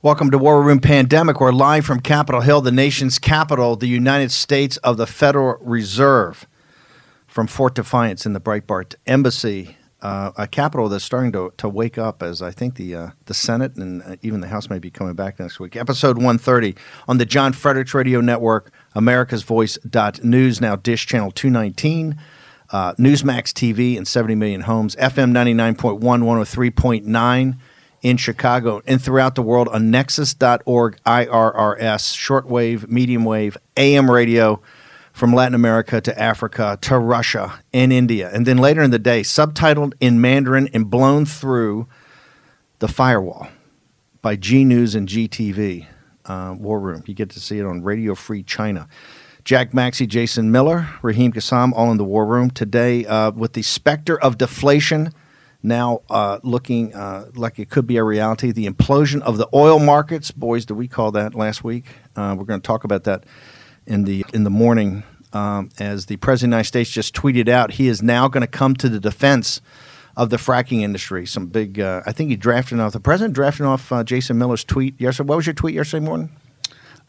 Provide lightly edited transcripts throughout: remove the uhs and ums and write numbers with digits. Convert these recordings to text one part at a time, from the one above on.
Welcome to War Room Pandemic. We're live from Capitol Hill, the nation's capital, the United States of the Federal Reserve, from Fort Defiance in the Breitbart Embassy, a capital that's starting to wake up, as I think the Senate and even the House may be coming back next week. Episode 130 on the John Fredericks Radio Network, America's Voice.news, now Dish Channel 219, Newsmax TV in 70 million homes, FM 99.1, 103.9, in Chicago and throughout the world on nexus.org, IRRS, shortwave, medium wave, AM radio from Latin America to Africa to Russia and India. And then later in the day, subtitled in Mandarin and blown through the firewall by G News and GTV, War Room. You get to see it on Radio Free China. Jack Maxey, Jason Miller, Raheem Kassam, all in the War Room. Today, with the specter of deflation now looking like it could be a reality. The implosion of the oil markets. Boys, did we call that last week? We're going to talk about that in the morning as the President of the United States just tweeted out he is now going to come to the defense of the fracking industry. Some big I think the President drafted off Jason Miller's tweet yesterday. What was your tweet yesterday morning?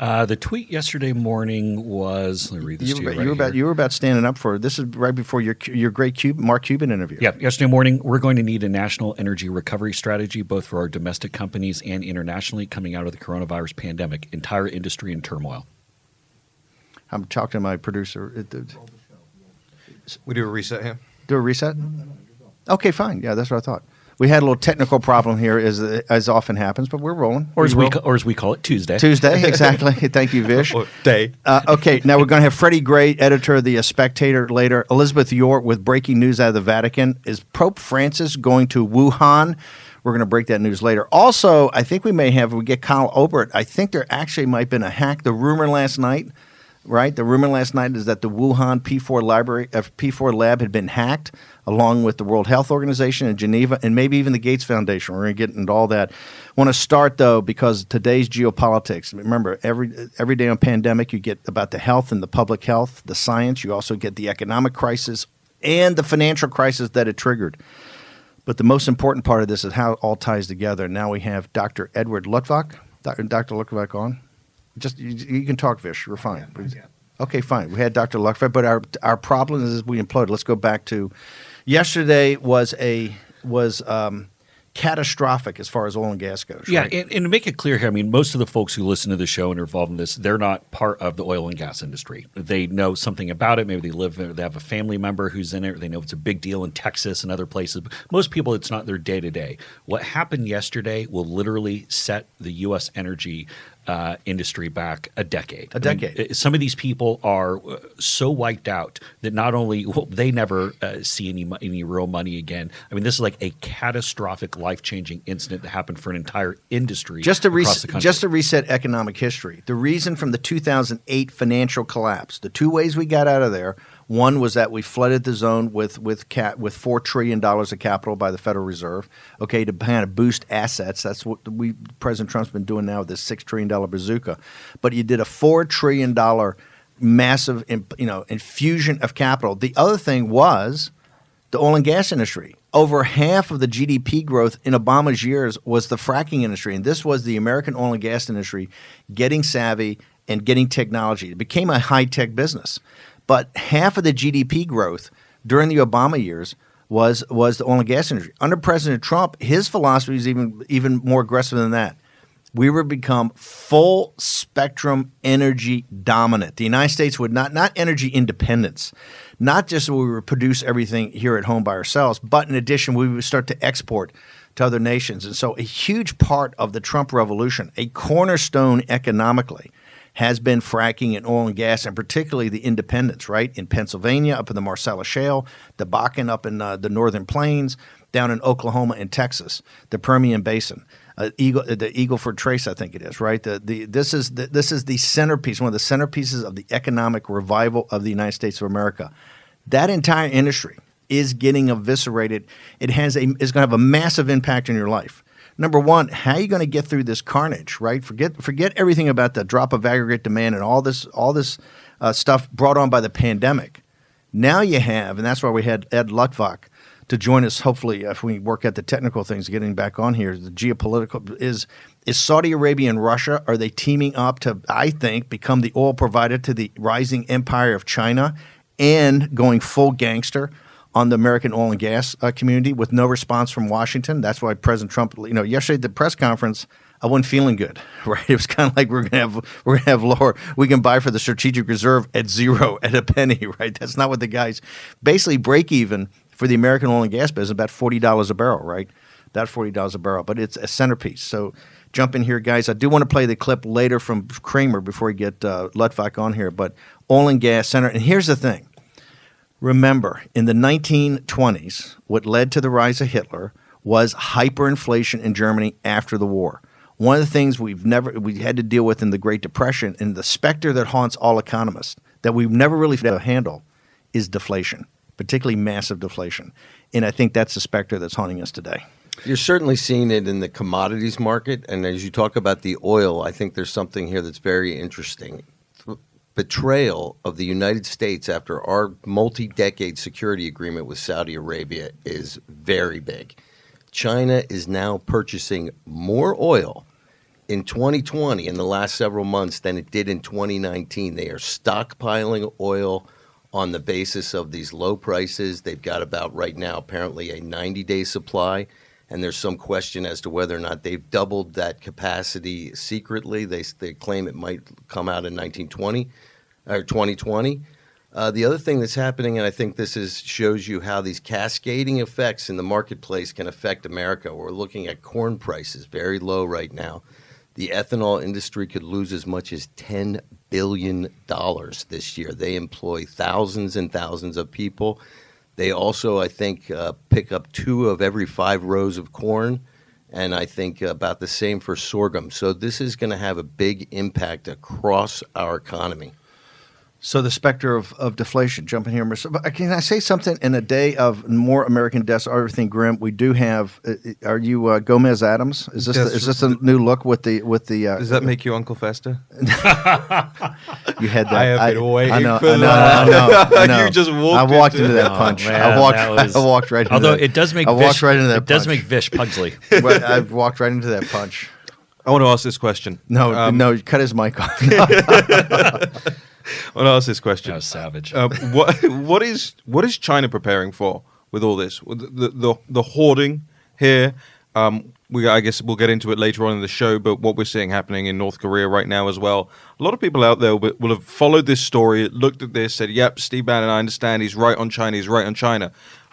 The tweet yesterday morning was, let me read this to you. You were about standing up for, this is right before your great Mark Cuban interview. Yeah, yesterday morning, we're going to need a national energy recovery strategy, both for our domestic companies and internationally, coming out of the coronavirus pandemic. Entire industry in turmoil. I'm talking to my producer. We do a reset here? Do a reset? Okay, fine. Yeah, that's what I thought. We had a little technical problem here, as often happens, but we're rolling. Or as we call it, Tuesday. Tuesday, exactly. Thank you, Vish. Day. Okay, now we're going to have Freddie Gray, editor of the Spectator, later. Elizabeth York with breaking news out of the Vatican. Is Pope Francis going to Wuhan? We're going to break that news later. Also, I think we get Kyle Obert. I think there actually might have been a hack. The rumor last night, right? The rumor last night is that the Wuhan P4 lab had been hacked, along with the World Health Organization in Geneva and maybe even the Gates Foundation. We're going to get into all that. I want to start, though, because today's geopolitics. Remember, every day on Pandemic, you get about the health and the public health, the science. You also get the economic crisis and the financial crisis that it triggered. But the most important part of this is how it all ties together. Now we have Dr. Edward Luttwak. Dr. Luttwak on. Just you can talk, Vish. We're fine. Yeah. Okay, fine. We had Dr. Luttwak, but our problem is we imploded. Let's go back to yesterday was catastrophic as far as oil and gas goes. Yeah, right? and to make it clear here, I mean, most of the folks who listen to the show and are involved in this, they're not part of the oil and gas industry. They know something about it. Maybe they have a family member who's in it. Or they know it's a big deal in Texas and other places. But most people, it's not their day-to-day. What happened yesterday will literally set the U.S. energy industry back a decade. I mean, some of these people are so wiped out that not only will they never see any real money again. I mean, this is like a catastrophic, life-changing incident that happened for an entire industry across the country. Just to reset economic history, the reason from the 2008 financial collapse, the two ways we got out of there. One was that we flooded the zone with $4 trillion of capital by the Federal Reserve, okay, to kind of boost assets. That's what President Trump's been doing now with this $6 trillion bazooka. But you did a $4 trillion massive infusion of capital. The other thing was the oil and gas industry. Over half of the GDP growth in Obama's years was the fracking industry, and this was the American oil and gas industry getting savvy and getting technology. It became a high-tech business. But half of the GDP growth during the Obama years was the oil and gas industry. Under President Trump, his philosophy is even more aggressive than that. We would become full spectrum energy dominant. The United States would not energy independence, not just that we would produce everything here at home by ourselves, but in addition, we would start to export to other nations. And so a huge part of the Trump revolution, a cornerstone economically, has been fracking in oil and gas, and particularly the independents, right? In Pennsylvania, up in the Marcellus Shale, the Bakken up in the Northern Plains, down in Oklahoma and Texas, the Permian Basin, the Eagle Ford Trace, I think it is, right? This is the centerpiece, one of the centerpieces of the economic revival of the United States of America. That entire industry is getting eviscerated. It's going to have a massive impact on your life. Number one, how are you going to get through this carnage, right? Forget everything about the drop of aggregate demand and all this stuff brought on by the pandemic. Now you have, and that's why we had Ed Luttwak to join us. Hopefully, if we work at the technical things, getting back on here, the geopolitical is Saudi Arabia and Russia, are they teaming up to, I think, become the oil provider to the rising empire of China and going full gangster on the American oil and gas community with no response from Washington? That's why President Trump, yesterday at the press conference, I wasn't feeling good, right? It was kind of like we're gonna have lower. We can buy for the strategic reserve at zero, at a penny, right? That's not what the guys basically break even for the American oil and gas business, about $40 a barrel, right? About $40 a barrel, but it's a centerpiece. So jump in here, guys. I do want to play the clip later from Kramer before we get Luttwak on here, but oil and gas center. And here's the thing. Remember, in the 1920s, what led to the rise of Hitler was hyperinflation in Germany after the war. One of the things we had to deal with in the Great Depression, and the specter that haunts all economists that we've never really been able to handle, is deflation, particularly massive deflation. And I think that's the specter that's haunting us today. You're certainly seeing it in the commodities market. And as you talk about the oil, I think there's something here that's very interesting. Betrayal of the United States after our multi-decade security agreement with Saudi Arabia is very big. China is now purchasing more oil in 2020, in the last several months, than it did in 2019. They are stockpiling oil on the basis of these low prices. They've got about, right now, apparently a 90-day supply, and there's some question as to whether or not they've doubled that capacity secretly. They claim it might come out in 2020. The other thing that's happening, and I think this shows you how these cascading effects in the marketplace can affect America. We're looking at corn prices, very low right now. The ethanol industry could lose as much as $10 billion this year. They employ thousands and thousands of people. They also, I think, pick up 2 of every 5 rows of corn, and I think about the same for sorghum. So this is going to have a big impact across our economy. So the specter of deflation, jumping here. Can I say something? In a day of more American deaths, everything grim, we do have. Are you Gomez Adams? Is this a new look with the? Does that make you Uncle Fester? You had that. I have been waiting I know. for that. You just walked. I walked into that punch. Man, I walked right into although that. it does make I walked right into that it does punch. make Vish Pugsley. But I walked right into that punch. I want to ask this question. No, cut his mic off. I want to ask this question. That was savage. What is China preparing for with all this? The hoarding here. I guess we'll get into it later on in the show, but what we're seeing happening in North Korea right now as well. A lot of people out there will have followed this story, looked at this, said, "Yep, Steve Bannon, I understand. He's right on China. He's right on China."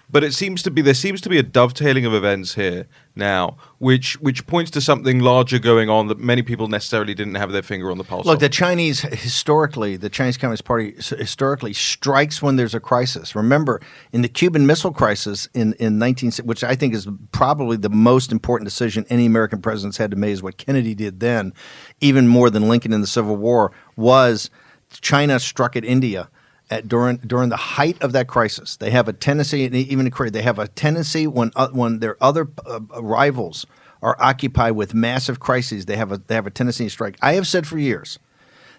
But there seems to be a dovetailing of events here now, which points to something larger going on that many people necessarily didn't have their finger on the pulse. Look, of. the Chinese Communist Party historically strikes when there's a crisis. Remember, in the Cuban Missile Crisis in 19, which I think is probably the most important decision any American president's had to make, is what Kennedy did then, even more than Lincoln in the Civil War, was China struck at India. During the height of that crisis. They have a tendency, even in Korea, they have a tendency when their other rivals are occupied with massive crises, they have a tendency to strike. I have said for years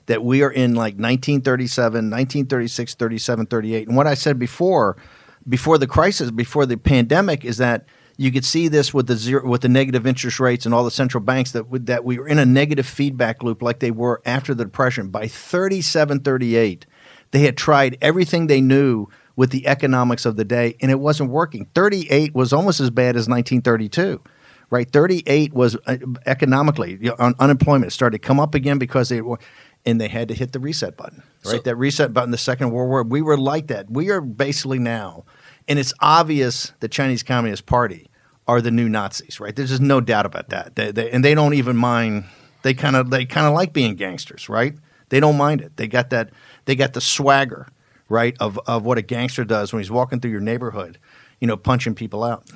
that we are in like 1937, 1936, 37, 38. And what I said before the crisis, before the pandemic, is that you could see this with the negative interest rates and all the central banks that we were in a negative feedback loop like they were after the Depression. By 37, 38, they had tried everything they knew with the economics of the day, and it wasn't working. 38 was almost as bad as 1932, right? 38 was economically, unemployment started to come up again because they had to hit the reset button, right? So, that reset button, the Second World War, we were like that. We are basically now, and it's obvious the Chinese Communist Party are the new Nazis, right? There's just no doubt about that. They don't even mind. They kind of like being gangsters, right? They don't mind it. They got the swagger, right, of what a gangster does when he's walking through your neighborhood, punching people out.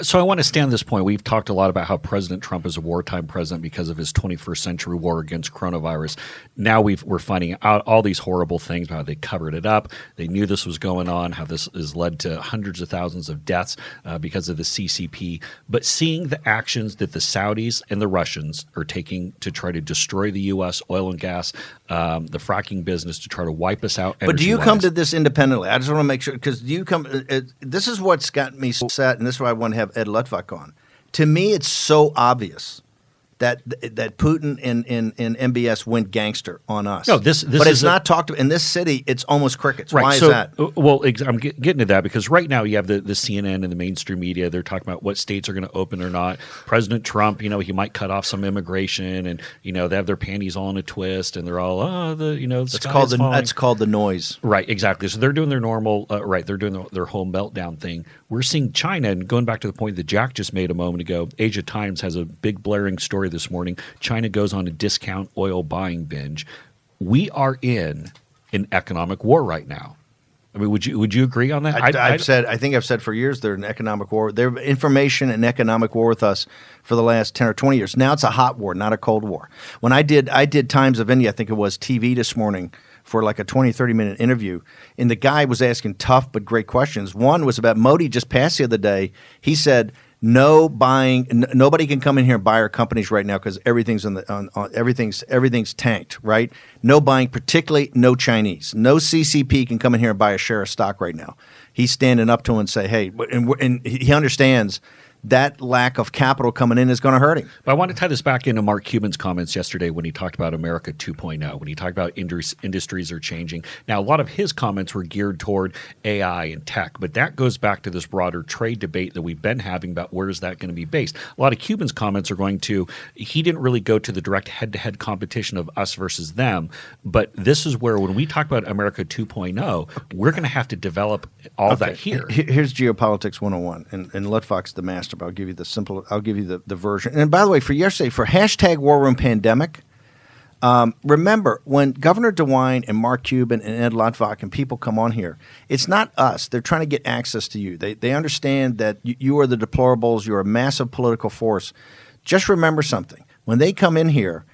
So I want to stand this point. We've talked a lot about how President Trump is a wartime president because of his 21st century war against coronavirus. Now we're finding out all these horrible things about how they covered it up. They knew this was going on, how this has led to hundreds of thousands of deaths because of the CCP. But seeing the actions that the Saudis and the Russians are taking to try to destroy the U.S. oil and gas, the fracking business, to try to wipe us out. But do you come to this independently? I just want to make sure, because this is what's what's got me so upset, and this is why I want to have Ed Lutvak on. To me, it's so obvious that Putin and MBS went gangster on us. No, this but is it's not talked about. In this city, it's almost crickets. Right. Why So, is that? Well, I'm getting to that because right now you have the CNN and the mainstream media. They're talking about what states are going to open or not. President Trump, he might cut off some immigration, and they have their panties all in a twist, and they're all That's called the noise. Right, exactly. So they're doing their normal, they're doing their whole meltdown thing. We're seeing China, and going back to the point that Jack just made a moment ago, Asia Times has a big blaring story this morning. China goes on a discount oil buying binge. We are in an economic war right now. I mean, would you agree on that? I think I've said for years they're in economic war. They're information and economic war with us for the last 10 or 20 years. Now it's a hot war, not a cold war. When I did Times of India, I think it was TV this morning, for like a 20, 30-minute interview, and the guy was asking tough but great questions. One was about Modi just passed the other day. He said, no buying. Nobody can come in here and buy our companies right now because everything's everything's tanked. Right? No buying, particularly no Chinese. No CCP can come in here and buy a share of stock right now. He's standing up to him and say, "Hey," and he understands that lack of capital coming in is going to hurt him. But I want to tie this back into Mark Cuban's comments yesterday when he talked about America 2.0, when he talked about industries are changing. Now, a lot of his comments were geared toward AI and tech, but that goes back to this broader trade debate that we've been having about where is that going to be based. A lot of Cuban's comments are going to, he didn't really go to the direct head-to-head competition of us versus them, but this is where when we talk about America 2.0, we're going to have to develop all that here. Here's Geopolitics 101, and Lutvak's the master. I'll give you the version. And by the way, for yesterday, for hashtag War Room Pandemic, remember when Governor DeWine and Mark Cuban and Ed Lutvak and people come on here, it's not us. They're trying to get access to you. They understand that you are the deplorables. You're a massive political force. Just remember something. When they come in here,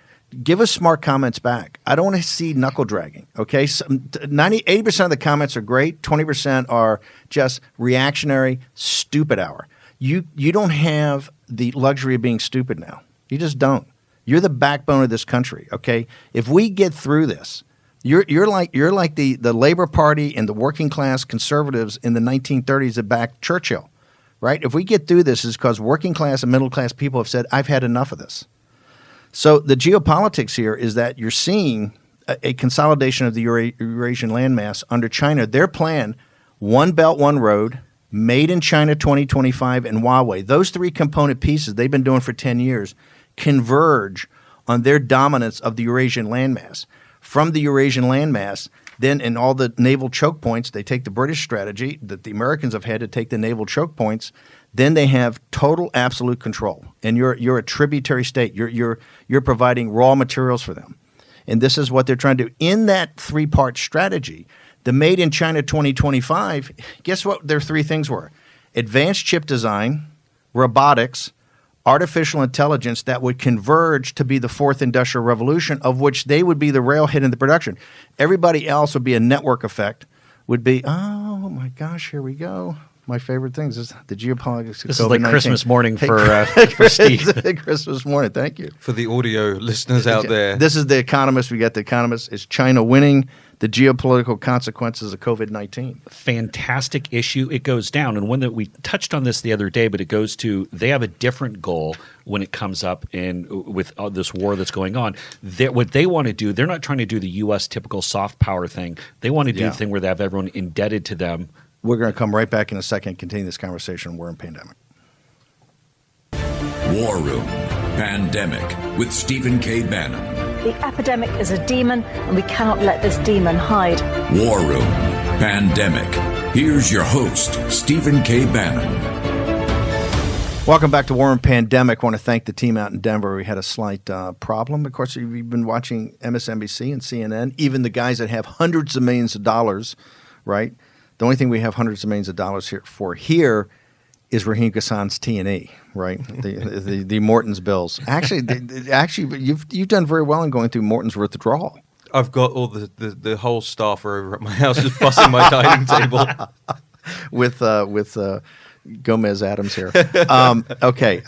give us smart comments back. I don't want to see knuckle dragging, okay? 80% of the comments are great. 20% are just reactionary, stupid hour. You don't have the luxury of being stupid now. You just don't. You're the backbone of this country, okay? If we get through this, you're like the Labor Party and the working class conservatives in the 1930s that backed Churchill, right? If we get through this, it's because working class and middle class people have said, I've had enough of this. So the geopolitics here is that you're seeing a consolidation of the Eurasian landmass under China. Their plan, One Belt, One Road, Made in China 2025, and Huawei, those three component pieces they've been doing for 10 years converge on their dominance of the Eurasian landmass. From the Eurasian landmass, then in all the naval choke points, they take the British strategy that the Americans have had to take the naval choke points. Then they have total absolute control, and you're a tributary state. You're providing raw materials for them, and this is what they're trying to do. In that three-part strategy, the Made in China 2025, guess what their three things were? Advanced chip design, robotics, artificial intelligence that would converge to be the fourth industrial revolution, of which they would be the railhead in the production. Everybody else would be a network effect, would be, oh my gosh, here we go. My favorite things is the geopolitics. This is like Christmas morning for Steve. Christmas morning. Thank you. For the audio listeners out there. This is The Economist. We got The Economist. Is China winning? The geopolitical consequences of COVID-19. Fantastic issue. It goes down. And one that we touched on this the other day, but it goes to they have a different goal when it comes up in with this war that's going on. What they want to do, they're not trying to do the U.S. typical soft power thing. They want to do the thing where they have everyone indebted to them. We're going to come right back in a second and continue this conversation. We're in pandemic. War Room Pandemic with Stephen K. Bannon. The epidemic is a demon, and we cannot let this demon hide. War Room Pandemic. Here's your host, Stephen K. Bannon. Welcome back to War Room Pandemic. I want to thank the team out in Denver. We had a slight problem. Of course, you've been watching MSNBC and CNN, even the guys that have hundreds of millions of dollars, right? The only thing we have hundreds of millions of dollars here is Raheem Ghassan's T&E, right? the Morton's bills. Actually, you've done very well in going through Morton's withdrawal. I've got all the whole staff are over at my house just bussing my dining table with Gomez Adams here. Okay.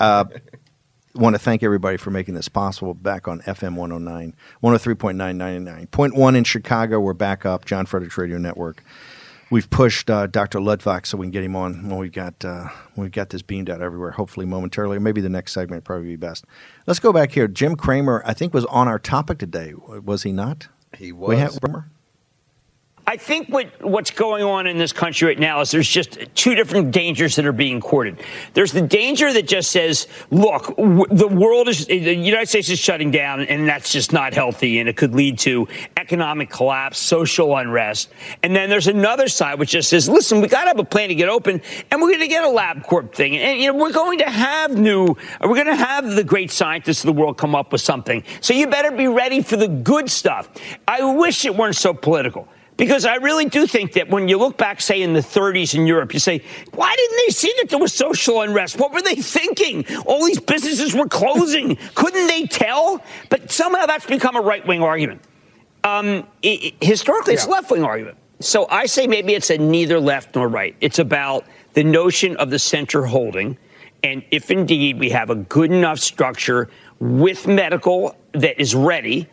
Want to thank everybody for making this possible. Back on FM 109, 103.9, 99.1 in Chicago. We're back up. John Fredericks Radio Network. we've pushed Dr. Ludwig so we can get him on when we've got this beamed out everywhere, hopefully momentarily, or maybe the next segment would probably be best. Let's go back here. Jim Cramer, I think, was on our topic today. Was he not? He was. I think what's going on in this country right now is there's just two different dangers that are being courted. There's the danger that just says, look, the United States is shutting down, and that's just not healthy, and it could lead to economic collapse, social unrest. And then there's another side which just says, listen, we got to have a plan to get open, and we're going to get a LabCorp thing, and we're going to have the great scientists of the world come up with something. So you better be ready for the good stuff. I wish it weren't so political. Because I really do think that when you look back, say, in the 30s in Europe, you say, why didn't they see that there was social unrest? What were they thinking? All these businesses were closing. Couldn't they tell? But somehow that's become a right-wing argument. Historically, it's a left-wing argument. So I say maybe it's a neither left nor right. It's about the notion of the center holding. And if indeed we have a good enough structure with medical that is ready,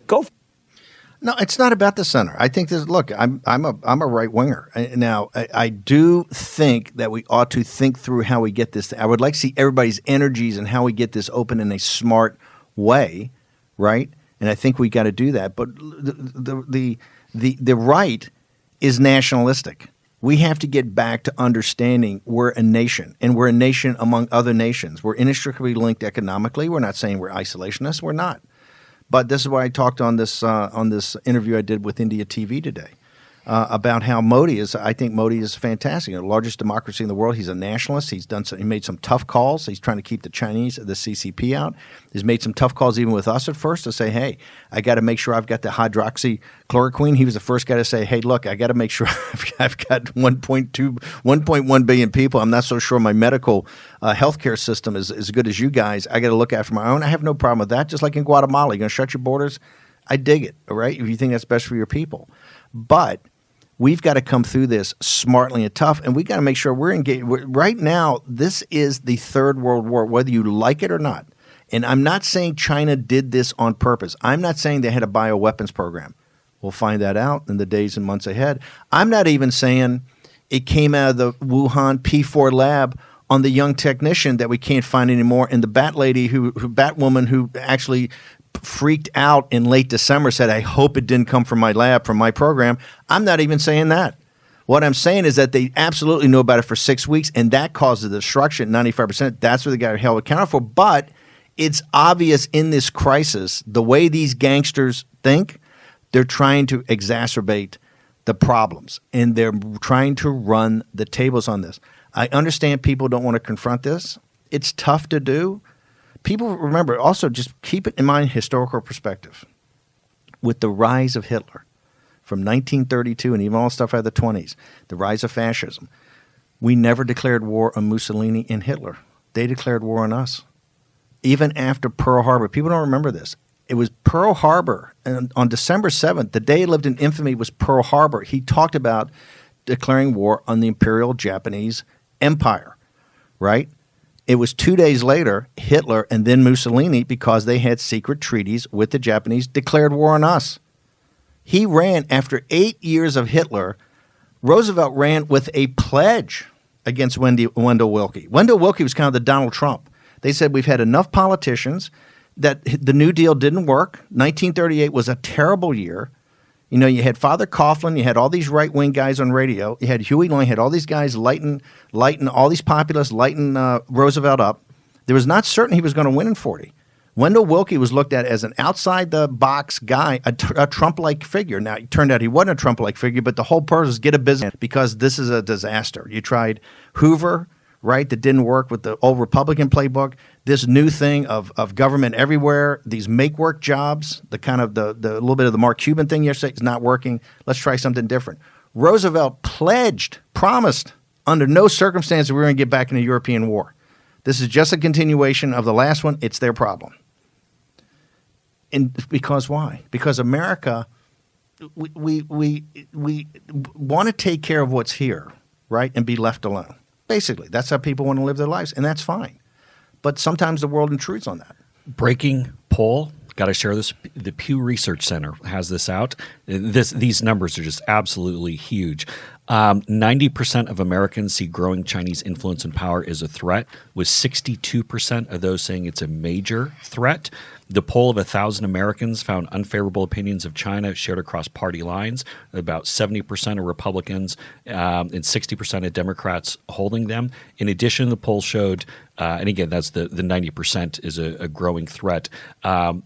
go for it. No, it's not about the center. I think this. Look, I'm a right winger. Now, I do think that we ought to think through how we get this. I would like to see everybody's energies and how we get this open in a smart way, right? And I think we got to do that. But the right is nationalistic. We have to get back to understanding we're a nation, and we're a nation among other nations. We're inextricably linked economically. We're not saying we're isolationists. We're not. But this is why I talked on this interview I did with India TV today about how Modi is. I think Modi is fantastic. The largest democracy in the world. He's a nationalist. He made some tough calls. He's trying to keep the Chinese, the CCP out. He's made some tough calls even with us at first to say, hey, I got to make sure I've got the hydroxychloroquine. He was the first guy to say, hey, look, I got to make sure I've got 1.1 billion people. I'm not so sure my medical healthcare system is as good as you guys. I got to look after my own. I have no problem with that. Just like in Guatemala, you're going to shut your borders. I dig it, all right, if you think that's best for your people. But we've got to come through this smartly and tough, and we got to make sure we're engaged. Right now, this is the third world war, whether you like it or not. And I'm not saying China did this on purpose. I'm not saying they had a bioweapons program. We'll find that out in the days and months ahead. I'm not even saying it came out of the Wuhan P4 lab on the young technician that we can't find anymore, and the Batwoman who actually freaked out in late December, said, I hope it didn't come from my lab, from my program. I'm not even saying that. What I'm saying is that they absolutely knew about it for 6 weeks, and that caused the destruction, 95%. That's what they got held accountable for. But it's obvious in this crisis, the way these gangsters think, they're trying to exacerbate the problems, and they're trying to run the tables on this. I understand people don't want to confront this. It's tough to do. People, remember, also just keep it in mind, historical perspective. With the rise of Hitler from 1932 and even all the stuff out of the 20s, the rise of fascism, we never declared war on Mussolini and Hitler. They declared war on us. Even after Pearl Harbor, people don't remember this. It was Pearl Harbor, and on December 7th, the day he lived in infamy was Pearl Harbor. He talked about declaring war on the Imperial Japanese Empire, right? It was 2 days later, Hitler and then Mussolini, because they had secret treaties with the Japanese, declared war on us. He ran, after 8 years of Hitler, Roosevelt ran with a pledge against Wendell Willkie. Wendell Willkie was kind of the Donald Trump. They said, we've had enough politicians, that the New Deal didn't work. 1938 was a terrible year. You know, you had Father Coughlin, you had all these right-wing guys on radio, you had Huey Long, you had all these guys lighting all these populists, lighting Roosevelt up. There was not certain he was going to win in 40. Wendell Willkie was looked at as an outside-the-box guy, a Trump-like figure. Now, it turned out he wasn't a Trump-like figure, but the whole purpose is get a business because this is a disaster. You tried Hoover, right, that didn't work with the old Republican playbook. This new thing of government everywhere, these make-work jobs, the kind of the little bit of the Mark Cuban thing yesterday is not working. Let's try something different. Roosevelt promised, under no circumstances we were going to get back in a European war. This is just a continuation of the last one. It's their problem. And because why? Because America, we want to take care of what's here, right, and be left alone. Basically, that's how people want to live their lives, and that's fine. But sometimes the world intrudes on that. Breaking poll. Got to share this. The Pew Research Center has this out. These numbers are just absolutely huge. 90% of Americans see growing Chinese influence and power as a threat, with 62% of those saying it's a major threat. The poll of 1,000 Americans found unfavorable opinions of China shared across party lines. About 70% of Republicans and 60% of Democrats holding them. In addition, the poll showed, and again, that's the 90% is a growing threat.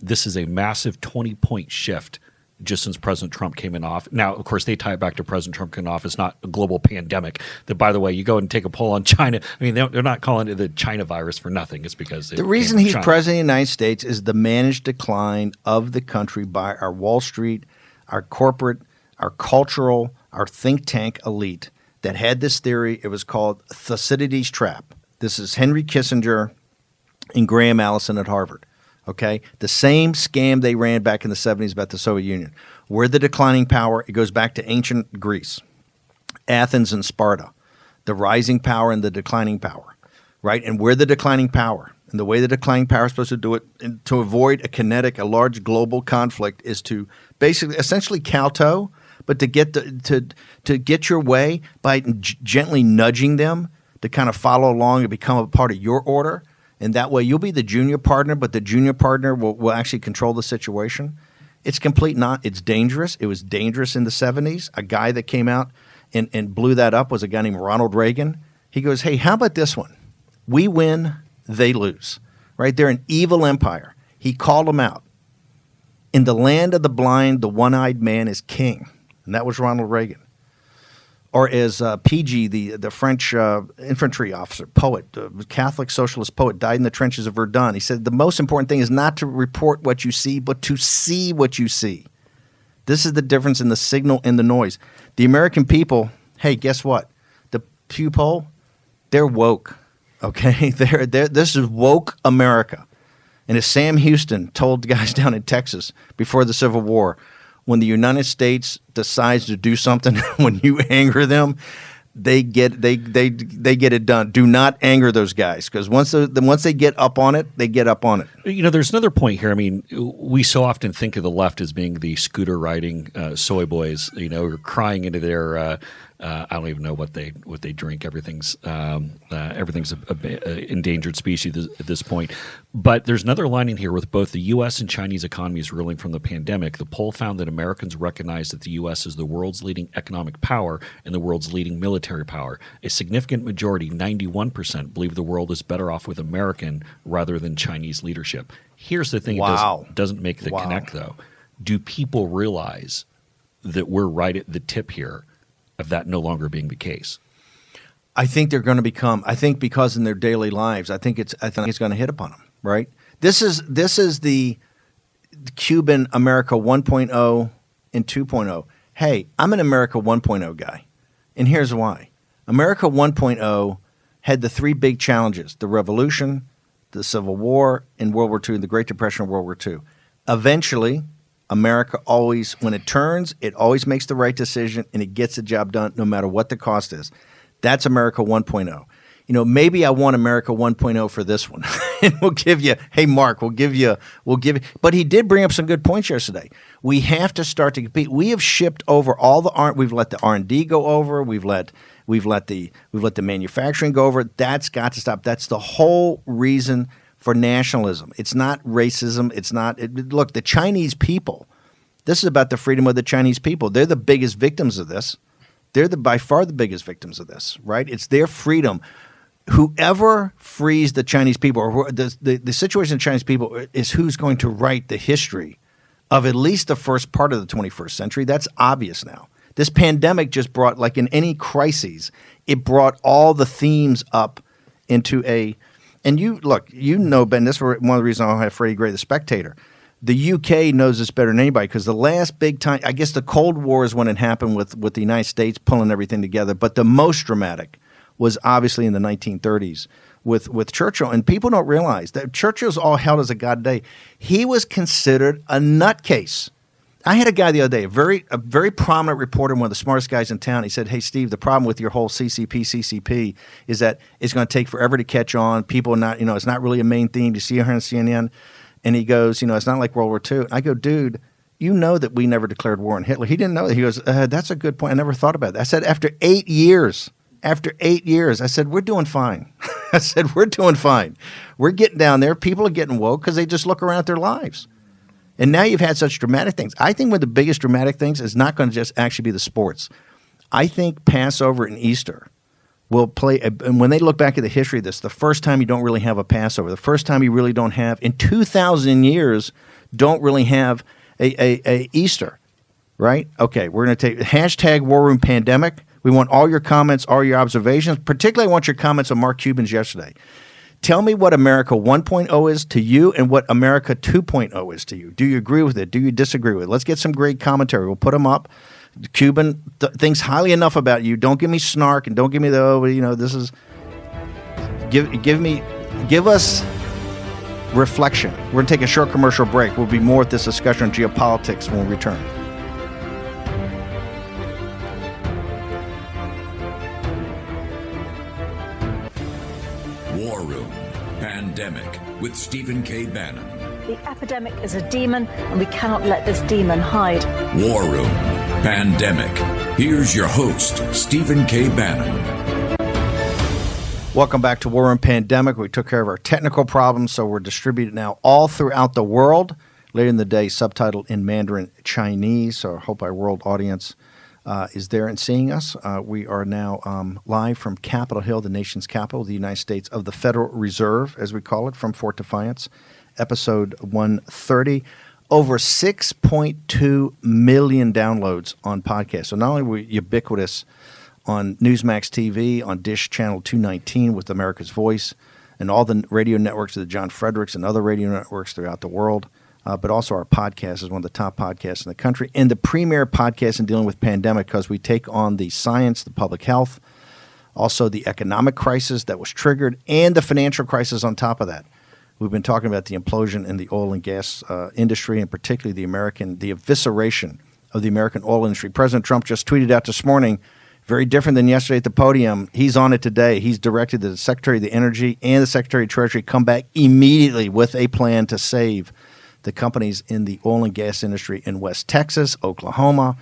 This is a massive 20-point shift just since President Trump came in office. Now, of course, they tie it back to President Trump coming in office, not a global pandemic. That, by the way, you go and take a poll on China. I mean, they're not calling it the China virus for nothing. It's because the reason he's president of the United States is the managed decline of the country by our Wall Street, our corporate, our cultural, our think tank elite that had this theory. It was called Thucydides' trap. This is Henry Kissinger and Graham Allison at Harvard. Okay, the same scam they ran back in the 70s about the Soviet Union. We're the declining power. It goes back to ancient Greece, Athens and Sparta, the rising power and the declining power, right? And we're the declining power. And the way the declining power is supposed to do it to avoid a large global conflict is to basically, essentially kowtow, but to get to get your way by gently nudging them to kind of follow along and become a part of your order. And that way you'll be the junior partner, but the junior partner will actually control the situation. It's it's dangerous. It was dangerous in the 70s. A guy that came out and blew that up was a guy named Ronald Reagan. He goes, hey, how about this one? We win, they lose, right? They're an evil empire. He called them out. In the land of the blind, the one-eyed man is king. And that was Ronald Reagan. Or as PG, the French infantry officer, poet, Catholic socialist poet, died in the trenches of Verdun. He said, the most important thing is not to report what you see, but to see what you see. This is the difference in the signal and the noise. The American people, hey, guess what? The Pew poll, they're woke, okay? This is woke America. And as Sam Houston told the guys down in Texas before the Civil War, when the United States decides to do something, when you anger them, they get it done. Do not anger those guys, because once they get up on it, they get up on it. You know, there's another point here. I mean, we so often think of the left as being the scooter riding soy boys. You know, crying into their I don't even know what they drink. Everything's a endangered species at this point. But there's another line in here with both the U.S. and Chinese economies reeling from the pandemic. The poll found that Americans recognize that the U.S. is the world's leading economic power and the world's leading military power. A significant majority, 91%, believe the world is better off with American rather than Chinese leadership. Here's the thing: it doesn't make the connect, though. Do people realize that we're right at the tip here of that no longer being the case? I think they're going to become. I think because in their daily lives, I think it's going to hit upon them. Right. This is the Cuban America 1.0 and 2.0. Hey, I'm an America 1.0 guy, and here's why. America 1.0 had the three big challenges: the Revolution, the Civil War, and World War II, the Great Depression of World War II. Eventually, America always, when it turns, it always makes the right decision, and it gets the job done no matter what the cost is. That's America 1.0. You know, maybe I want America 1.0 for this one. And we'll give you, hey, Mark, we'll give you. But he did bring up some good points yesterday. We have to start to compete. We have shipped over all the R. We've let the R&D go over. We've let the manufacturing go over. That's got to stop. That's the whole reason for nationalism. It's not racism. It's not. Look, the Chinese people. This is about the freedom of the Chinese people. They're the biggest victims of this. They're by far the biggest victims of this, right? It's their freedom. Whoever frees the Chinese people, or the situation of the Chinese people, is who's going to write the history of at least the first part of the 21st century. That's obvious now. This pandemic just brought, like in any crises, it brought all the themes up into a – and you know, Ben, this is one of the reasons I don't have Freddie Gray, the Spectator. The UK knows this better than anybody, because the last big time – I guess the Cold War is when it happened with the United States pulling everything together. But the most dramatic was obviously in the 1930s with Churchill. And people don't realize that Churchill's all held as a god day. He was considered a nutcase. I had a guy the other day, a very prominent reporter, one of the smartest guys in town. He said, hey, Steve, the problem with your whole CCP is that it's going to take forever to catch on. People are not, it's not really a main theme. You see her on CNN. And he goes, it's not like World War II. I go, dude, you know that we never declared war on Hitler. He didn't know that. He goes, that's a good point. I never thought about that. I said, after 8 years, I said, we're doing fine. I said, we're doing fine. We're getting down there. People are getting woke because they just look around at their lives. And now you've had such dramatic things. I think one of the biggest dramatic things is not going to just actually be the sports. I think Passover and Easter will play, and when they look back at the history of this, the first time you don't really have a Passover, the first time you really don't have, in 2,000 years, don't really have a Easter, right? Okay, we're going to take hashtag War Room Pandemic. We want all your comments, all your observations. Particularly, I want your comments on Mark Cuban's yesterday. Tell me what America 1.0 is to you and what America 2.0 is to you. Do you agree with it? Do you disagree with it? Let's get some great commentary. We'll put them up. Cuban thinks highly enough about you. Don't give me snark and don't give me this is give us reflection. We're going to take a short commercial break. We'll be more with this discussion on geopolitics when we return. War Room Pandemic with Stephen K. Bannon. The epidemic is a demon, and we cannot let this demon hide. War Room Pandemic. Here's your host, Stephen K. Bannon. Welcome back to War Room Pandemic. We took care of our technical problems, so we're distributed now all throughout the world. Later in the day, subtitled in Mandarin Chinese, so I hope our world audience is there and seeing us. We are now live from Capitol Hill, the nation's capital, the United States of the Federal Reserve, as we call it, from Fort Defiance, episode 130. Over 6.2 million downloads on podcasts. So not only were we ubiquitous on Newsmax TV, on Dish Channel 219 with America's Voice, and all the radio networks of the John Fredericks and other radio networks throughout the world, but also our podcast is one of the top podcasts in the country and the premier podcast in dealing with pandemic because we take on the science, the public health, also the economic crisis that was triggered, and the financial crisis on top of that. We've been talking about the implosion in the oil and gas industry, and particularly the evisceration of the American oil industry. President Trump just tweeted out this morning, very different than yesterday at the podium. He's on it today. He's directed the Secretary of the Energy and the Secretary of Treasury come back immediately with a plan to save the companies in the oil and gas industry in West Texas, Oklahoma,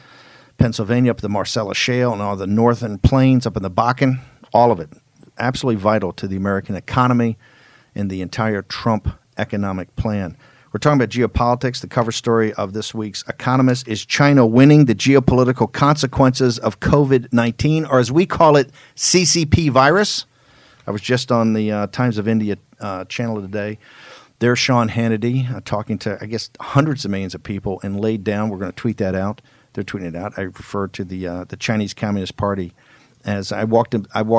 Pennsylvania, up the Marcellus Shale, and all the northern plains up in the Bakken. All of it absolutely vital to the American economy and the entire Trump economic plan. We're talking about geopolitics. The cover story of this week's Economist is China winning the geopolitical consequences of COVID-19, or as we call it, CCP virus. I was just on the Times of India channel today. There's Sean Hannity talking to, I guess, hundreds of millions of people and laid down. We're going to tweet that out. They're tweeting it out. I refer to the Chinese Communist Party as I walked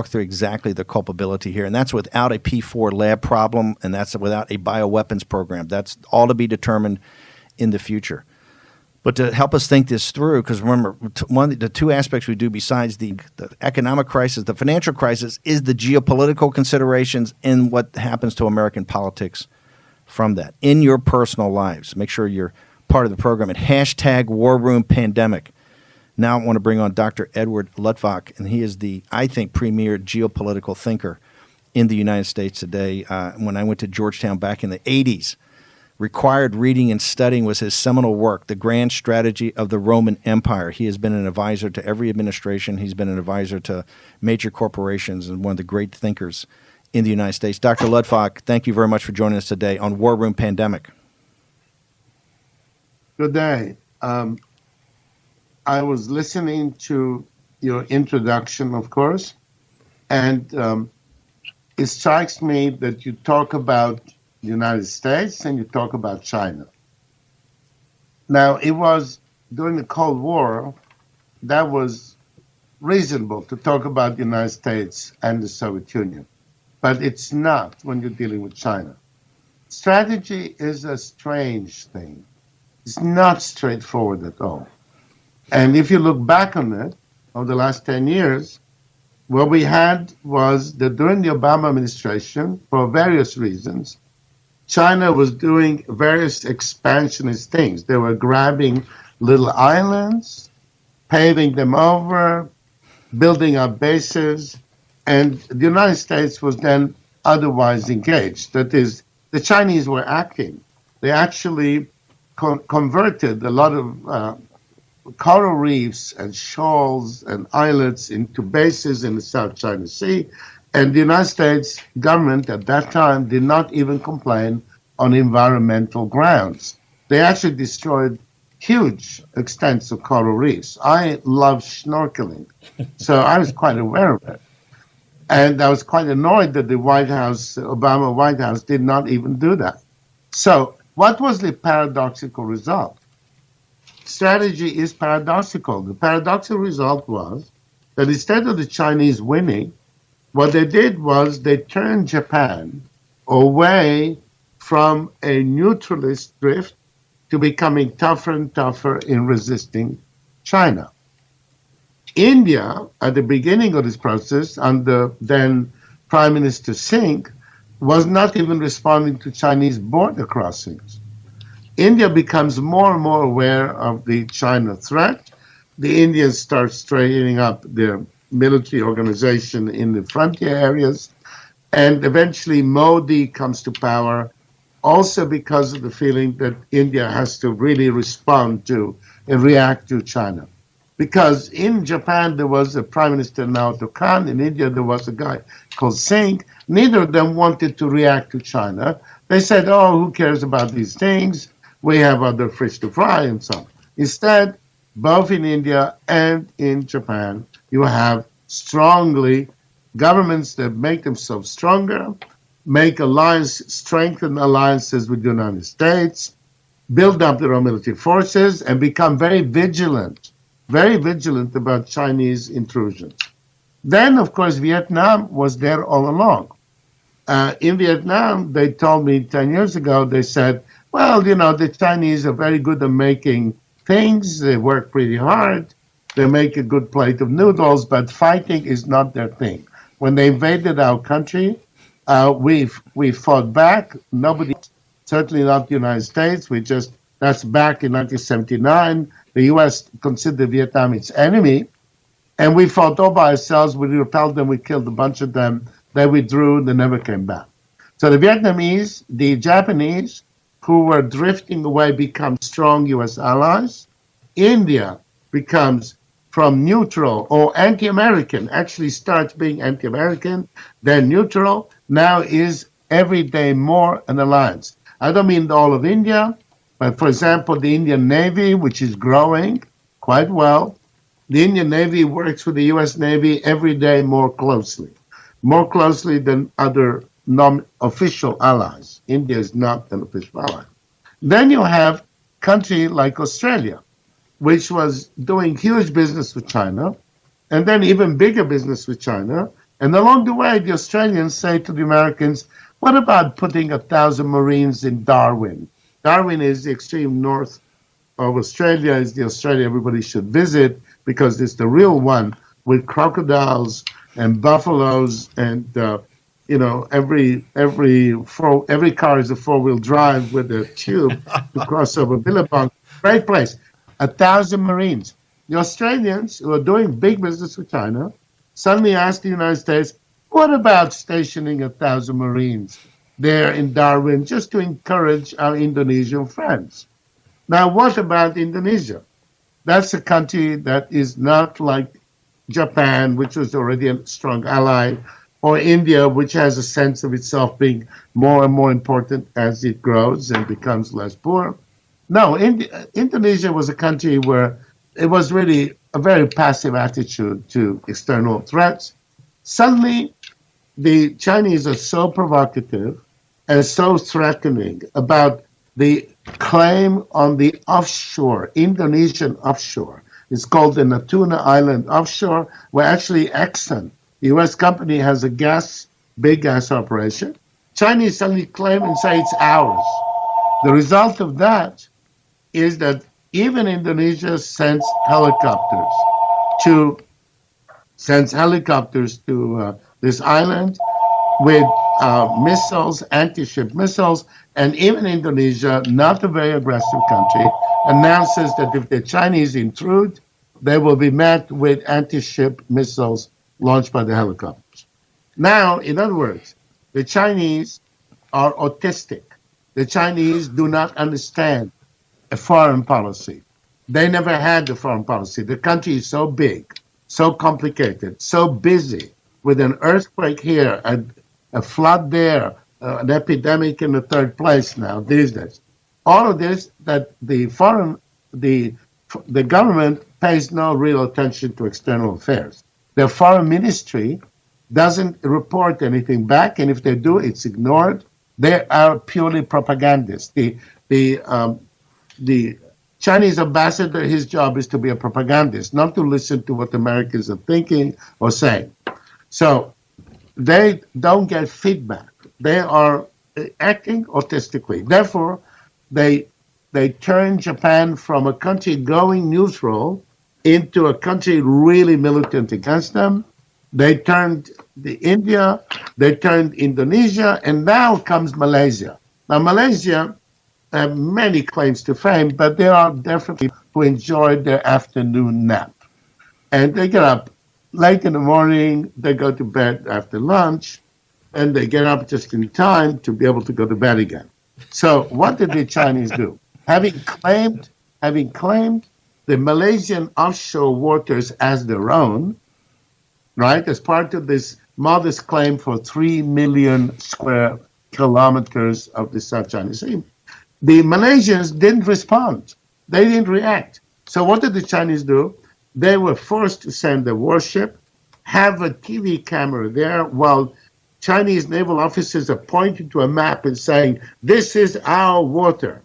through exactly the culpability here, and that's without a P4 lab problem, and that's without a bioweapons program. That's all to be determined in the future. But to help us think this through, because remember, one of the two aspects we do besides the economic crisis, the financial crisis, is the geopolitical considerations and what happens to American politics from that in your personal lives. Make sure you're part of the program at hashtag War Room Pandemic. Now I want to bring on Dr. Edward Luttwak, and he is the, I think, premier geopolitical thinker in the United States today. When I went to Georgetown back in the 80s, required reading and studying was his seminal work, The Grand Strategy of the Roman Empire. He has been an advisor to every administration. He's been an advisor to major corporations and one of the great thinkers in the United States. Dr. Luttwak, thank you very much for joining us today on War Room Pandemic. Good day. I was listening to your introduction, of course, and it strikes me that you talk about the United States and you talk about China. Now, it was during the Cold War that was reasonable to talk about the United States and the Soviet Union, but it's not when you're dealing with China. Strategy is a strange thing. It's not straightforward at all. And if you look back on it, over the last 10 years, what we had was that during the Obama administration, for various reasons, China was doing various expansionist things. They were grabbing little islands, paving them over, building up bases, and the United States was then otherwise engaged. That is, the Chinese were acting. They actually converted a lot of coral reefs and shoals and islets into bases in the South China Sea. And the United States government at that time did not even complain on environmental grounds. They actually destroyed huge extents of coral reefs. I love snorkeling, so I was quite aware of it. And I was quite annoyed that the White House, Obama White House, did not even do that. So what was the paradoxical result? Strategy is paradoxical. The paradoxical result was that instead of the Chinese winning, what they did was they turned Japan away from a neutralist drift to becoming tougher and tougher in resisting China. India, at the beginning of this process, under then Prime Minister Singh, was not even responding to Chinese border crossings. India becomes more and more aware of the China threat. The Indians start straightening up their military organization in the frontier areas, and eventually Modi comes to power also because of the feeling that India has to really respond to and react to China. Because in Japan, there was a Prime Minister Naoto Kan. In India, there was a guy called Singh. Neither of them wanted to react to China. They said, oh, who cares about these things? We have other fish to fry and so on. Instead, both in India and in Japan, you have strongly governments that make themselves stronger, make strengthen alliances with the United States, build up their own military forces, and become very vigilant about Chinese intrusions. Then, of course, Vietnam was there all along. In Vietnam, they told me 10 years ago, they said, well, the Chinese are very good at making things. They work pretty hard. They make a good plate of noodles, but fighting is not their thing. When they invaded our country, we fought back. Nobody, certainly not the United States. That's back in 1979. The U.S. considered Vietnam its enemy, and we fought all by ourselves. We repelled them. We killed a bunch of them. They withdrew. They never came back. So the Vietnamese, the Japanese, who were drifting away, become strong U.S. allies. India becomes from neutral or anti-American, actually starts being anti-American, then neutral, now is every day more an alliance. I don't mean all of India, but for example, the Indian Navy, which is growing quite well, the Indian Navy works with the U.S. Navy every day more closely than other non-official allies. India is not an official ally. Then you have country like Australia, which was doing huge business with China, and then even bigger business with China. And along the way, the Australians say to the Americans, what about putting 1,000 Marines in Darwin? Darwin is the extreme north of Australia, is the Australia everybody should visit because it's the real one with crocodiles and buffaloes and every car is a four-wheel drive with a tube to cross over Billabong. Great place. 1,000 Marines. The Australians, who are doing big business with China, suddenly asked the United States, what about stationing 1,000 Marines there in Darwin just to encourage our Indonesian friends? Now, what about Indonesia? That's a country that is not like Japan, which was already a strong ally, or India, which has a sense of itself being more and more important as it grows and becomes less poor. No, Indonesia was a country where it was really a very passive attitude to external threats. Suddenly, the Chinese are so provocative and so threatening about the claim on the offshore, Indonesian offshore. It's called the Natuna Island offshore, where actually Exxon, the U.S. company, has a big gas operation. Chinese suddenly claim and say it's ours. The result of that is that even Indonesia sends helicopters to this island with missiles, anti-ship missiles, and even Indonesia, not a very aggressive country, announces that if the Chinese intrude, they will be met with anti-ship missiles launched by the helicopters. Now, in other words, the Chinese are autistic. The Chinese do not understand a foreign policy. They never had a foreign policy. The country is so big, so complicated, so busy with an earthquake here, a flood there, an epidemic in the third place now these days. All of this that the government pays no real attention to external affairs. Their foreign ministry doesn't report anything back, and if they do, it's ignored. They are purely propagandists. The Chinese ambassador, his job is to be a propagandist, not to listen to what Americans are thinking or saying. So they don't get feedback. They are acting autistically. Therefore, they turn Japan from a country going neutral into a country really militant against them. They turned India, they turned Indonesia, and now comes Malaysia. Now, Malaysia have many claims to fame, but there are definitely people who enjoy their afternoon nap. And they get up late in the morning, they go to bed after lunch, and they get up just in time to be able to go to bed again. So what did the Chinese do? Having claimed the Malaysian offshore waters as their own, right, as part of this modest claim for 3 million square kilometers of the South China Sea, the Malaysians didn't respond. They didn't react. So what did the Chinese do? They were forced to send a warship, have a TV camera there while Chinese naval officers are pointing to a map and saying, this is our water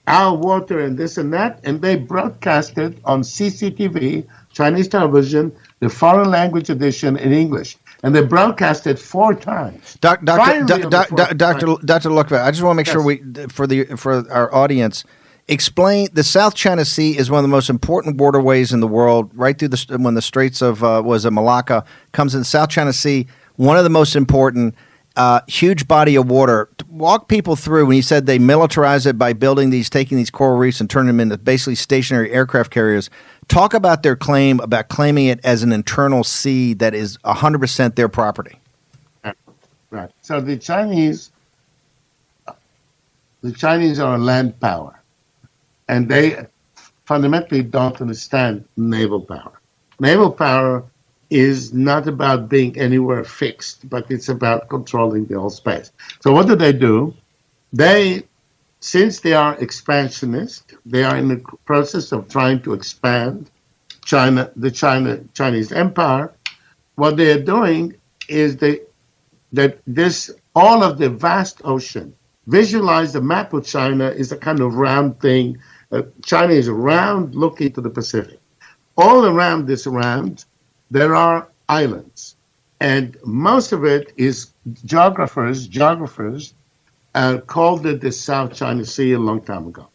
and this and that, and they broadcasted on CCTV, Chinese television, the foreign language edition in English. And they broadcasted 4 times. Dr. Luckman, I just want to make sure for our audience, explain the South China Sea is one of the most important waterways in the world, right through when the Straits of Malacca comes in. South China Sea, one of the most important, huge body of water. Walk people through when you said they militarize it by taking these coral reefs and turning them into basically stationary aircraft carriers. Talk about their claim about claiming it as an internal sea that is 100% their property. Right. So the Chinese are a land power, and they fundamentally don't understand naval power. Naval power is not about being anywhere fixed, but it's about controlling the whole space. So what do? Since they are expansionist, they are in the process of trying to expand Chinese empire. What they are doing is all of the vast ocean. Visualize the map of China is a kind of round thing. China is round looking to the Pacific. All around this round, there are islands, and most of it is geographers called it the South China Sea a long time ago.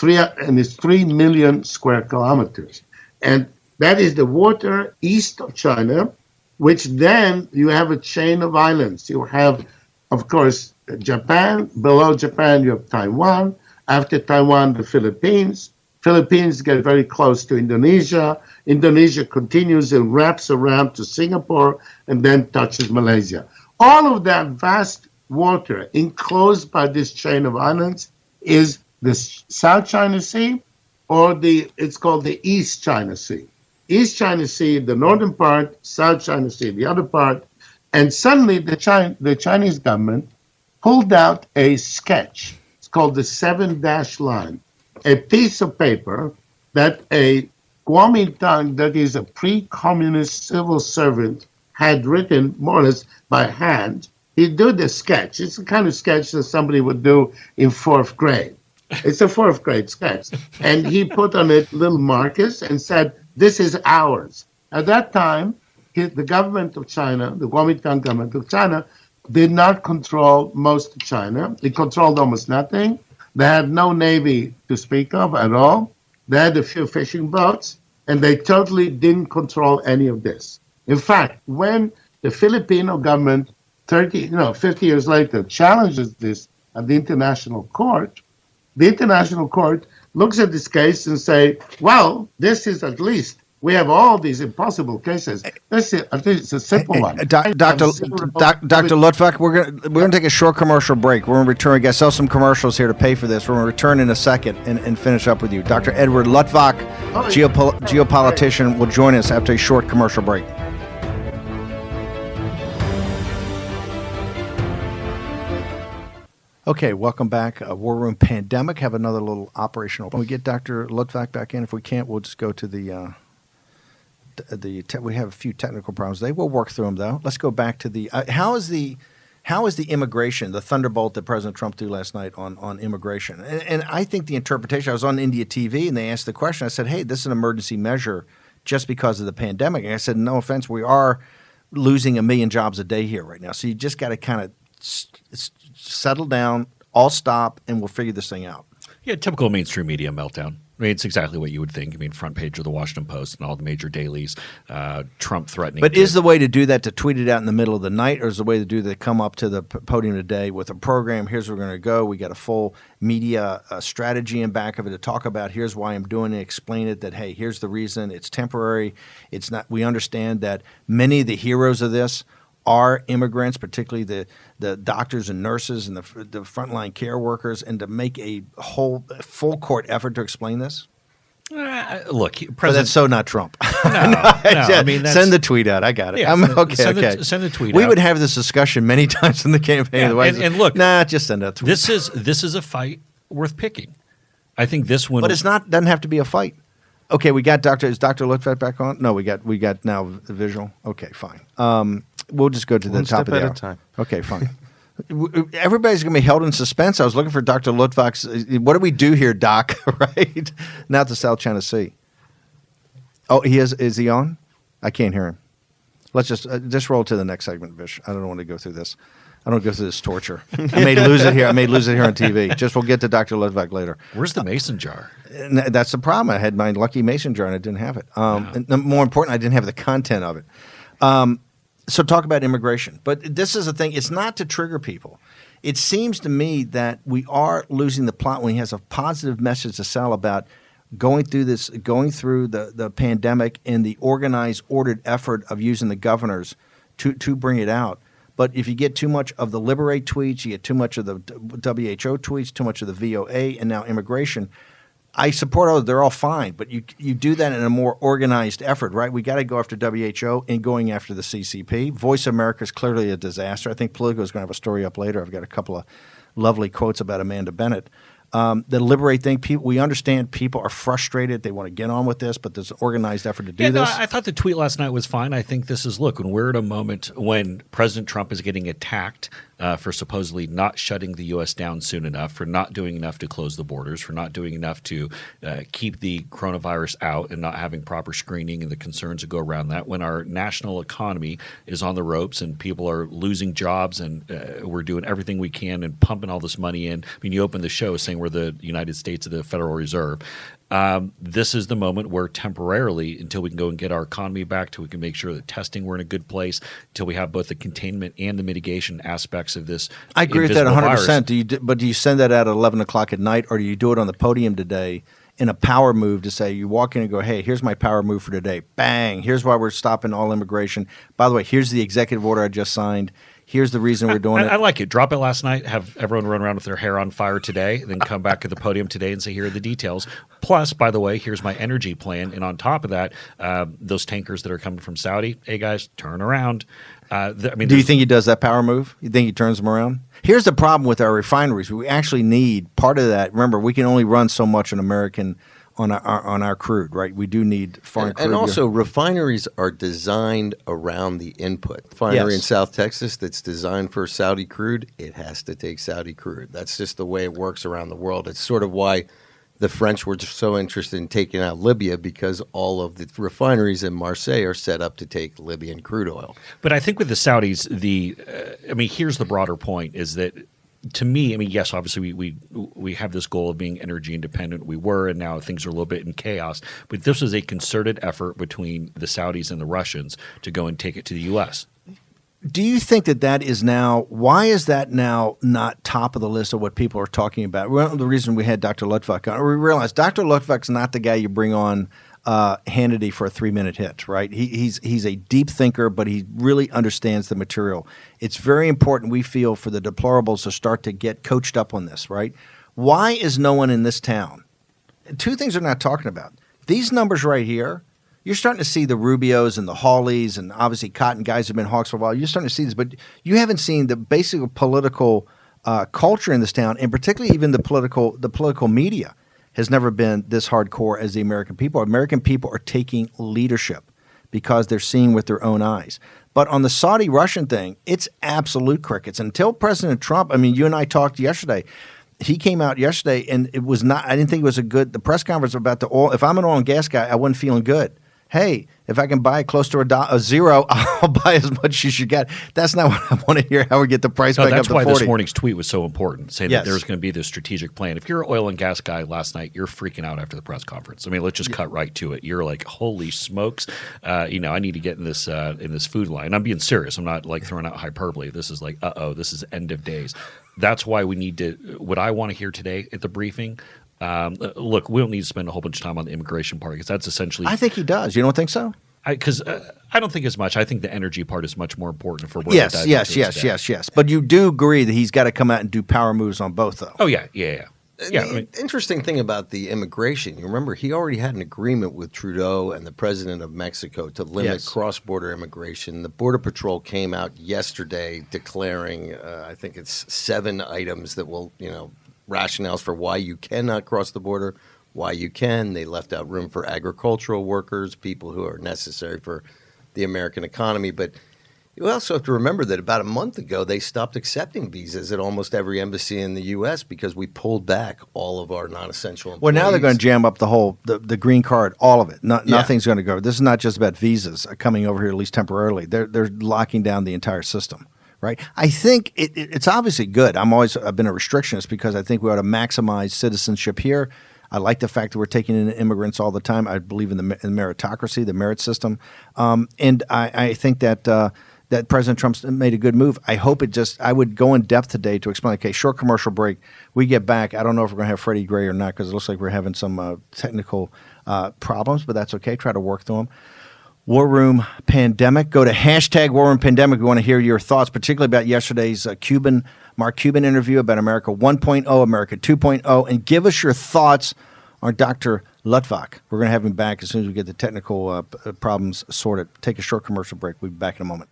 And it's 3 million square kilometers. And that is the water east of China, which then you have a chain of islands. You have, of course, Japan. Below Japan, you have Taiwan. After Taiwan, the Philippines. Philippines get very close to Indonesia. Indonesia continues and wraps around to Singapore and then touches Malaysia. All of that vast water enclosed by this chain of islands is the South China Sea, or it's called the East China Sea. East China Sea, the northern part, South China Sea, the other part. And suddenly the Chinese government pulled out a sketch. It's called the 7-dash line. A piece of paper that a Kuomintang, that is a pre-communist civil servant, had written more or less by hand. He'd do the sketch. It's the kind of sketch that somebody would do in 4th grade. It's a 4th grade sketch. And he put on it little markers and said, this is ours. At that time, the government of China, the Kuomintang government of China, did not control most of China. It controlled almost nothing. They had no navy to speak of at all. They had a few fishing boats, and they totally didn't control any of this. In fact, when the Filipino government 50 years later challenges this at the international court looks at this case and say, well, this is at least We have all these impossible cases. It's a simple one. Dr. Luttwak, we're gonna take a short commercial break. We're gonna return. We got to sell some commercials here to pay for this. We're gonna return in a second and finish up with you. Dr. Edward Luttwak, geopolitician, will join us after a short commercial break. Okay, welcome back. War Room Pandemic. Have another little operational. Can we get Dr. Luttwak back in? If we can't, we'll just go to we have a few technical problems today. We'll work through them though. Let's go back to the how is the immigration, the thunderbolt that President Trump threw last night on immigration, and I think the interpretation. I was on India TV and they asked the question. I said, "Hey, this is an emergency measure just because of the pandemic." And I said, "No offense, we are losing 1 million jobs a day here right now. So you just got to kind of settle down, all stop, and we'll figure this thing out." Yeah, typical mainstream media meltdown. I mean, it's exactly what you would think. I mean, front page of the Washington Post and all the major dailies, Trump threatening. But is the way to do that to tweet it out in the middle of the night, or is the way to do that come up to the podium today with a program? Here's where we're going to go. We got a full media strategy in back of it to talk about. Here's why I'm doing it. Explain it that, hey, here's the reason. It's temporary. It's not. We understand that many of the heroes of this are immigrants, particularly the doctors and nurses and the frontline care workers, and to make a whole full court effort to explain this? Look, but that's so not Trump. No, I mean, send the tweet out. I got it. Yeah, okay. Send the tweet out. We would have this discussion many times in the campaign. Yeah, and look, just send a tweet. This is a fight worth picking. I think this one, but it's not. Doesn't have to be a fight. Okay, we got Is Dr. Luttwak back on? No, we got now the visual. Okay, fine. We'll just go to the top of the hour. One step at a time. Okay, fine. Everybody's going to be held in suspense. I was looking for Dr. Luttwak's. What do we do here, Doc? Right? Now to South China Sea. Oh, he is. Is he on? I can't hear him. Let's just roll to the next segment, Vish. I don't want to go through this. I don't go through this torture. I may lose it here. on TV. Just we'll get to Dr. Luttwak later. Where's the mason jar? And that's the problem. I had my lucky mason jar and I didn't have it. And more important, I didn't have the content of it. So talk about immigration. But this is a thing. It's not to trigger people. It seems to me that we are losing the plot when he has a positive message to sell about going through the pandemic and the organized, ordered effort of using the governors to bring it out. But if you get too much of the Liberate tweets, you get too much of the WHO tweets, too much of the VOA, and now immigration, I support all. They're all fine, but you do that in a more organized effort, right? We got to go after WHO and going after the CCP. Voice America is clearly a disaster. I think Politico is going to have a story up later. I've got a couple of lovely quotes about Amanda Bennett. The Liberate thing, we understand people are frustrated. They want to get on with this, but there's an organized effort to do this. I thought the tweet last night was fine. I think this is, look, when we're at a moment when President Trump is getting attacked for supposedly not shutting the U.S. down soon enough, for not doing enough to close the borders, for not doing enough to keep the coronavirus out and not having proper screening and the concerns that go around that, when our national economy is on the ropes and people are losing jobs and we're doing everything we can and pumping all this money in. I mean, you opened the show saying we're the United States of the Federal Reserve. This is the moment where temporarily, until we can go and get our economy back, till we can make sure that testing we're in a good place, till we have both the containment and the mitigation aspects of this. I agree with that 100%. But do you send that out at 11 o'clock at night, or do you do it on the podium today in a power move to say you walk in and go, hey, here's my power move for today. Bang. Here's why we're stopping all immigration. By the way, here's the executive order I just signed. Here's the reason we're doing it. I like it. Drop it last night. Have everyone run around with their hair on fire today. Then come back to the podium today and say, here are the details. Plus, by the way, here's my energy plan. And on top of that, those tankers that are coming from Saudi, hey, guys, turn around. Do you think he does that power move? You think he turns them around? Here's the problem with our refineries. We actually need part of that. Remember, we can only run so much on our crude, right? We do need foreign crude. And also, refineries are designed around the input. Refinery in South Texas that's designed for Saudi crude, it has to take Saudi crude. That's just the way it works around the world. It's sort of why the French were just so interested in taking out Libya, because all of the refineries in Marseille are set up to take Libyan crude oil. But I think with the Saudis, here's the broader point is that, to me, I mean, yes, obviously we have this goal of being energy independent. We were, and now things are a little bit in chaos. But this was a concerted effort between the Saudis and the Russians to go and take it to the U.S. Do you think that is now, why is that now not top of the list of what people are talking about? Well, the reason we had Dr. Luttwak on, we realized Dr. Luttwak's not the guy you bring on Hannity for a 3-minute hit, right? He's a deep thinker, but he really understands the material. It's very important, we feel, for the deplorables to start to get coached up on this, right? Why is no one in this town? Two things they're not talking about. These numbers right here, you're starting to see the Rubios and the Hawleys, and obviously Cotton guys have been hawks for a while. You're starting to see this, but you haven't seen the basic political culture in this town, and particularly even the political media has never been this hardcore as the American people. American people are taking leadership because they're seeing with their own eyes. But on the Saudi-Russian thing, it's absolute crickets. Until President Trump, I mean, you and I talked yesterday. He came out yesterday, and it was not – I didn't think it was the press conference about the oil – if I'm an oil and gas guy, I wasn't feeling good. Hey, if I can buy close to a zero, I'll buy as much as you get. That's not what I want to hear, how we get the price back up to 40. That's why this morning's tweet was so important, saying Yes. that there's going to be this strategic plan. If you're an oil and gas guy last night, you're freaking out after the press conference. I mean, let's just cut right to it. You're like, holy smokes, I need to get in this food line. I'm being serious. I'm not like throwing out hyperbole. This is like, this is end of days. That's why we need to – what I want to hear today at the briefing – look, we don't need to spend a whole bunch of time on the immigration part because that's essentially – I think he does. You don't think so? Because I don't think as much. I think the energy part is much more important for where Yes. But you do agree that he's got to come out and do power moves on both, though. Oh, yeah. The interesting thing about the immigration, you remember he already had an agreement with Trudeau and the president of Mexico to limit cross-border immigration. The Border Patrol came out yesterday declaring, I think it's 7 items that will, rationales for why you cannot cross the border, why you can. They left out room for agricultural workers, people who are necessary for the American economy. But you also have to remember that about a month ago, they stopped accepting visas at almost every embassy in the U.S. because we pulled back all of our non-essential employees. Well, now they're going to jam up the whole the green card, all of it. Nothing's going to go. This is not just about visas coming over here, at least temporarily. They're locking down the entire system. Right. I think it's obviously good. I've been a restrictionist because I think we ought to maximize citizenship here. I like the fact that we're taking in immigrants all the time. I believe in the meritocracy, the merit system, and I think that that President Trump's made a good move. I hope I would go in depth today to explain. Okay, short commercial break. We get back. I don't know if we're going to have Freddie Gray or not because it looks like we're having some technical problems, but that's okay. Try to work through them. War Room Pandemic. Go to hashtag War Room Pandemic. We want to hear your thoughts, particularly about yesterday's Mark Cuban interview about America 1.0, America 2.0, and give us your thoughts on Dr. Luttwak. We're going to have him back as soon as we get the technical problems sorted. Take a short commercial break. We'll be back in a moment.